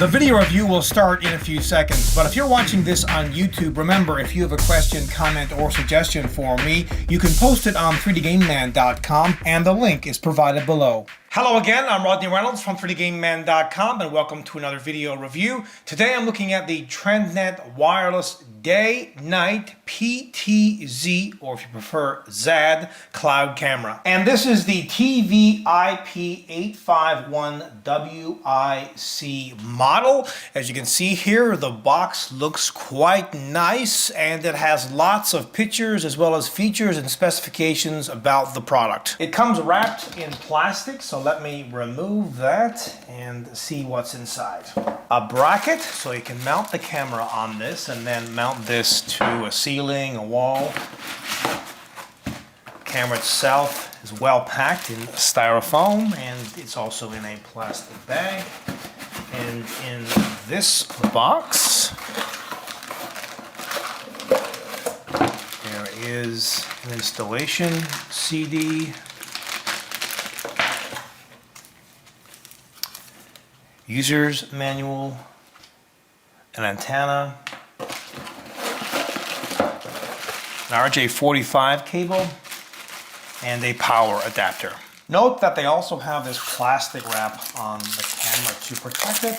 The video review will start in a few seconds, but if you're watching this on YouTube, remember, if you have a question, comment, or suggestion for me, you can post it on 3dgameman.com, and the link is provided below. Hello again, I'm Rodney Reynolds from 3dgameman.com, and welcome to another video review. Today I'm looking at the TRENDnet Wireless Day-Night PTZ, or if you prefer, ZAD Cloud Camera. And this is the TVIP851WIC model. As you can see here, the box looks quite nice, and it has lots of pictures as well as features and specifications about the product. It comes wrapped in plastic, so let me remove that and see what's inside. A bracket, so you can mount the camera on this and then mount this to a ceiling, a wall. The camera itself is well packed in styrofoam, and it's also in a plastic bag. And in this box, there is an installation CD, user's manual, an antenna, an RJ45 cable, and a power adapter. Note that they also have this plastic wrap on the camera to protect it.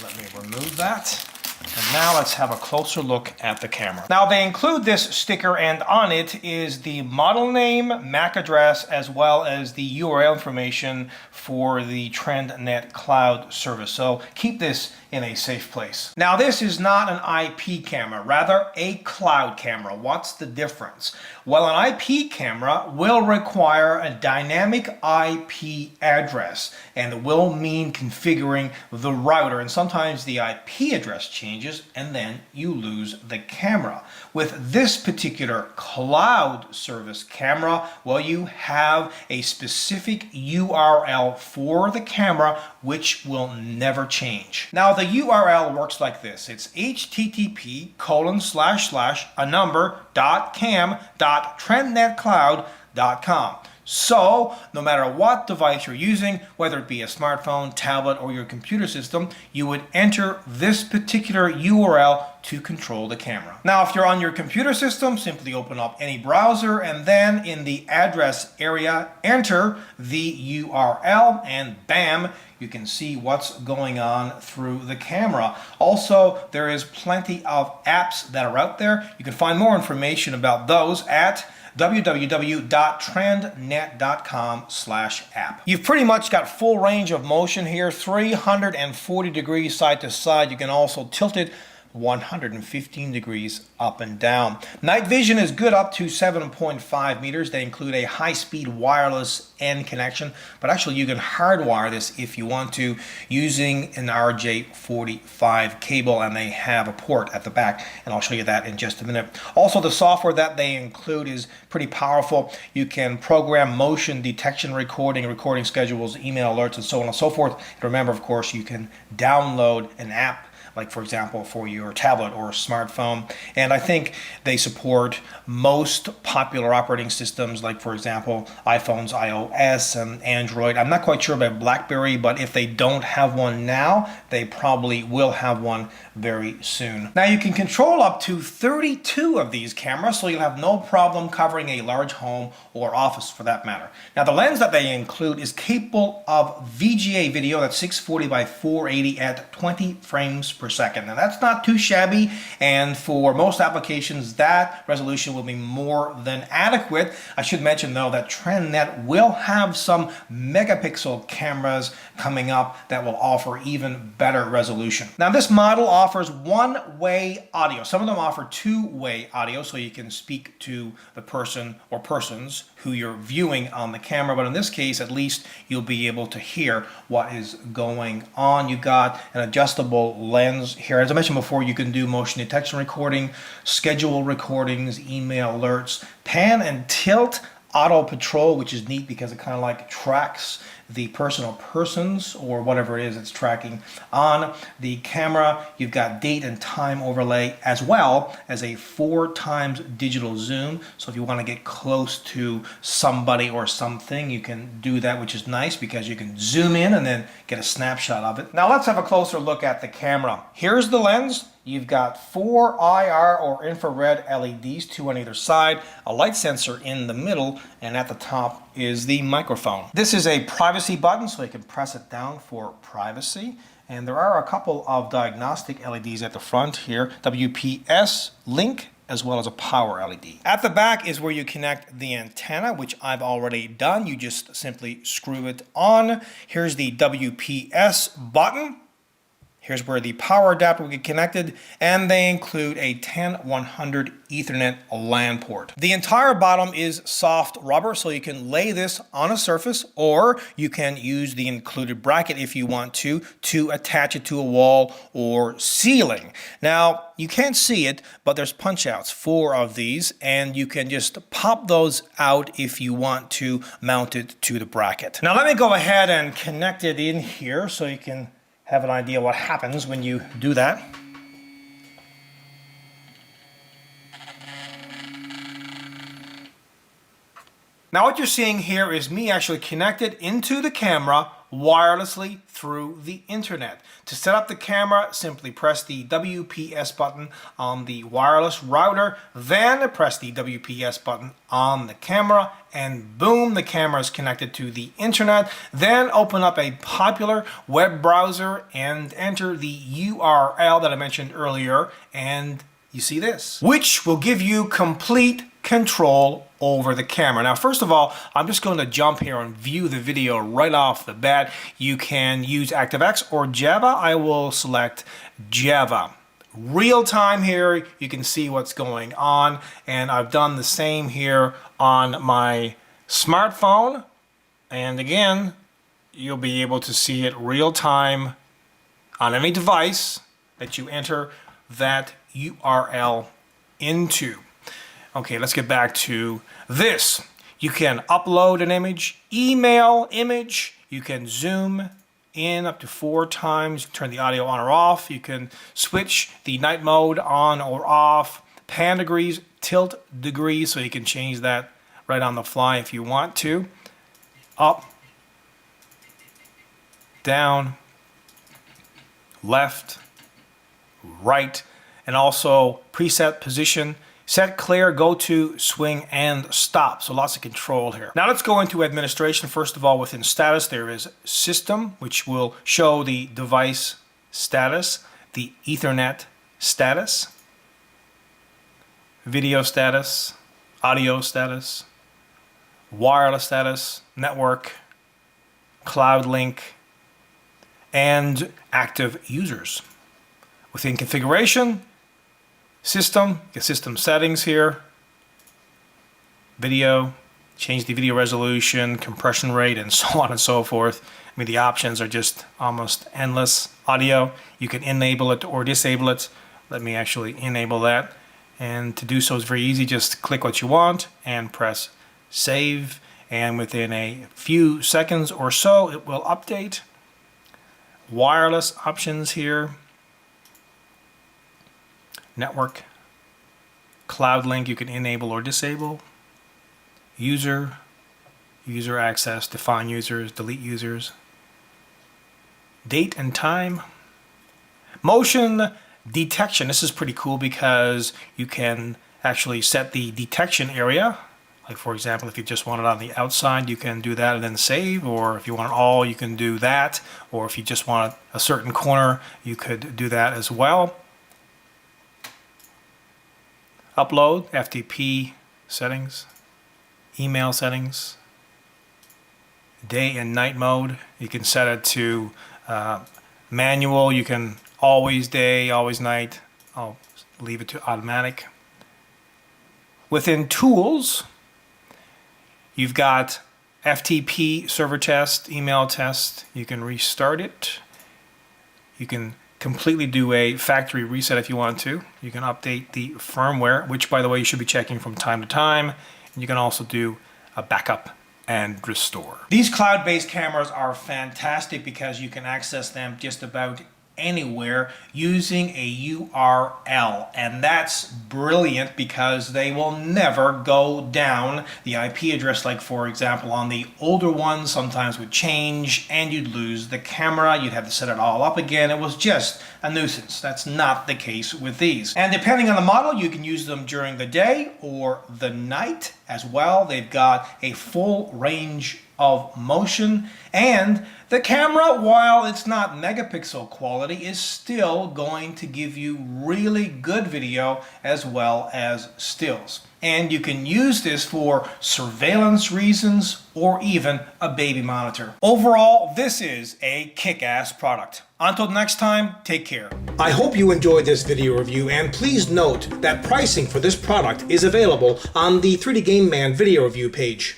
Let me remove that. And now let's have a closer look at the camera. Now they include this sticker, and on it is the model name, MAC address, as well as the URL information for the TRENDnet Cloud service. So keep this in a safe place. Now this is not an IP camera, rather a cloud camera. What's the difference? Well, an IP camera will require a dynamic IP address, and it will mean configuring the router, and sometimes the IP address changes and then you lose the camera. With this particular cloud service camera, well, you have a specific URL for the camera which will never change. Now the URL works like this. It's http://trendnetcloud.com. So, no matter what device you're using, whether it be a smartphone, tablet, or your computer system, you would enter this particular URL to control the camera. Now, if you're on your computer system, simply open up any browser and then in the address area, enter the URL, and bam, you can see what's going on through the camera. Also, there is plenty of apps that are out there. You can find more information about those at www.trendnet.com/app. You've pretty much got full range of motion here, 340 degrees side to side. You can also tilt it 115 degrees up and down. Night vision is good up to 7.5 meters. They include a high-speed wireless N connection, but actually you can hardwire this if you want to using an RJ45 cable, and they have a port at the back, and I'll show you that in just a minute. Also, the software that they include is pretty powerful. You can program motion detection, recording schedules, email alerts, and so on and so forth. And remember, of course, you can download an app, like for example for your tablet or smartphone, and I think they support most popular operating systems, like for example iPhones, iOS, and Android. I'm not quite sure about BlackBerry, but if they don't have one now, they probably will have one very soon. Now you can control up to 32 of these cameras, so you'll have no problem covering a large home or office for that matter. Now the lens that they include is capable of VGA video, that's 640 by 480 at 20 frames per second. Now that's not too shabby, and for most applications that resolution will be more than adequate. I should mention though that TRENDnet will have some megapixel cameras coming up that will offer even better resolution. Now this model offers one-way audio. Some of them offer two-way audio, so you can speak to the person or persons who you're viewing on the camera, but in this case at least you'll be able to hear what is going on. You've got an adjustable lens here. As I mentioned before, you can do motion detection recording, schedule recordings, email alerts, pan and tilt auto patrol, which is neat because it kind of like tracks the personal persons or whatever it is it's tracking on the camera. You've got date and time overlay as well as a 4x digital zoom. So if you want to get close to somebody or something, you can do that, which is nice because you can zoom in and then get a snapshot of it. Now let's have a closer look at the camera. Here's the lens. You've got 4 IR or infrared LEDs, 2 on either side, a light sensor in the middle, and at the top is the microphone. This is a privacy button, so you can press it down for privacy. And there are a couple of diagnostic LEDs at the front here, WPS, link, as well as a power LED. At the back is where you connect the antenna, which I've already done. You just simply screw it on. Here's the WPS button. Here's where the power adapter will get connected, and they include a 10100 Ethernet LAN port. The entire bottom is soft rubber, so you can lay this on a surface, or you can use the included bracket if you want to attach it to a wall or ceiling. Now, you can't see it, but there's punch outs, 4 of these, and you can just pop those out if you want to mount it to the bracket. Now let me go ahead and connect it in here so you can have an idea what happens when you do that. Now what you're seeing here is me actually connected into the camera wirelessly through the internet. To set up the camera, simply press the WPS button on the wireless router, then press the WPS button on the camera, and boom, the camera is connected to the internet. Then open up a popular web browser and enter the URL that I mentioned earlier, and you see this, which will give you complete control over the camera. Now, first of all, I'm just going to jump here and view the video right off the bat. You can use ActiveX or Java. I will select Java. Real time here, you can see what's going on, and I've done the same here on my smartphone. And again, you'll be able to see it real time on any device that you enter that URL into. Okay, let's get back to this. You can upload an image, email image, you can zoom in up to 4 times, turn the audio on or off, you can switch the night mode on or off, pan degrees, tilt degrees, so you can change that right on the fly if you want to. Up, down, left, right, and also preset position, set, clear, go to, swing, and stop. So lots of control here. Now let's go into administration. First of all, within status, there is system, which will show the device status, the Ethernet status, video status, audio status, wireless status, network, cloud link, and active users. Within configuration, system, get system settings here, video, change the video resolution, compression rate, and so on and so forth. I mean, the options are just almost endless. Audio, you can enable it or disable it. Let me actually enable that. And to do so is very easy. Just click what you want and press save. And within a few seconds or so, it will update. Wireless options here. Network, cloud link, you can enable or disable. User access, define users, delete users. Date and time. Motion detection, this is pretty cool because you can actually set the detection area. Like for example, if you just want it on the outside, you can do that and then save, or if you want it all, you can do that. Or if you just want a certain corner, you could do that as well. Upload, FTP settings, email settings, day and night mode. You can set it to manual. You can always day, always night. I'll leave it to automatic. Within tools, you've got FTP server test, email test. You can restart it. You can completely do a factory reset if you want to. You can update the firmware, which by the way you should be checking from time to time. And you can also do a backup and restore. These cloud-based cameras are fantastic because you can access them just about anywhere using a URL, and that's brilliant because they will never go down. The IP address, like for example on the older ones, sometimes would change and you'd lose the camera, you'd have to set it all up again. It was just a nuisance. That's not the case with these, and depending on the model you can use them during the day or the night as well. They've got a full range of motion, and the camera, while it's not megapixel quality, is still going to give you really good video as well as stills. And you can use this for surveillance reasons or even a baby monitor. Overall, this is a kick-ass product. Until next time, take care. I hope you enjoyed this video review, and please note that pricing for this product is available on the 3D Game Man video review page.